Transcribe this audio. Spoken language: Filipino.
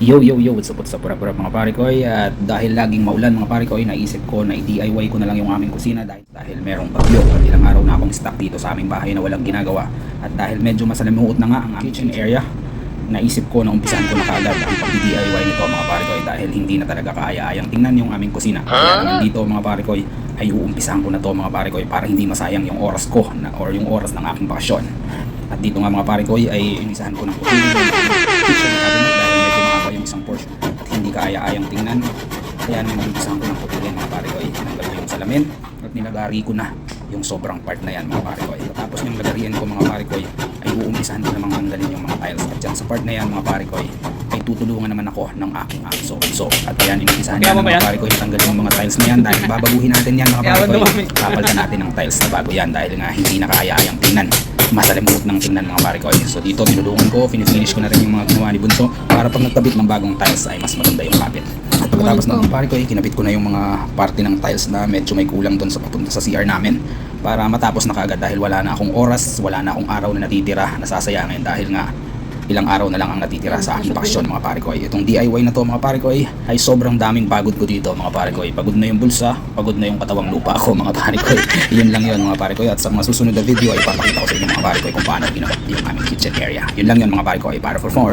What's up mga pare ko at dahil laging maulan mga pare ko naisip ko na i-DIY ko na lang yung aming kusina dahil merong bagyo at ilang araw na akong stuck dito sa aming bahay na walang ginagawa at dahil medyo masalimuot na nga ang kitchen area, naisip ko na umpisahan ko na kaagad ang pag-DIY nito mga pare ko dahil hindi na talaga kaaya-ayang tingnan yung aming kusina. Kaya naman dito mga pare ko ay uumpisahan ko na to mga pare ko para hindi masayang yung oras ko or yung oras ng aking bakasyon. At dito nga mga pare ko ay inisahan ko ng putulin yung kitchen cabinet dahil medyo mahaba yung isang portion at hindi kaaya-ayang tingnan. Kaya naman inisahan ko ng putulin mga pare ko tinanggal ko yung salamin at nilagari ko na yung sobrang part na yan mga pare ko. Tapos yung lagarian ko mga pare ko ay uumpisahan ko namang tanggalin yung mga tiles at dyan sa part na yan mga pare ko ay tutulungan naman ako ng aking aso. At ayan, inumpisahan yan mga pare ko tanggalin yung mga tiles na yan dahil babaguhin natin yan mga pare ko. Papalitan natin ng tiles na bago yan dahil nga hindi na kaaya-ayang tingnan, masalimuot ng tingnan mga pare ko. So dito tinulungan ko, finish ko na rin yung mga ginawa ni Bunso para pag nagkabit ng bagong tiles ay mas maganda yung kapit. At pagkatapos ng mga pare ko kinabit ko na yung mga parte ng tiles na medyo may kulang doon sa papunta sa CR namin para matapos na kaagad dahil wala na akong oras, wala na akong araw na natitira na sasayangin dahil nga ilang araw na lang ang natitira sa aking bakasyon mga pare ko. Itong DIY na to mga pare ko ay sobrang daming pagod ko dito mga pare ko. Pagod na yung bulsa, pagod na yung katawang lupa ko mga pare ko. Yun lang yun mga pare ko. At sa mga susunod na video ay papakita ko sa inyo mga pare ko kung paano ginawa yung aming kitchen area. Yun lang yun mga pare ko para for more.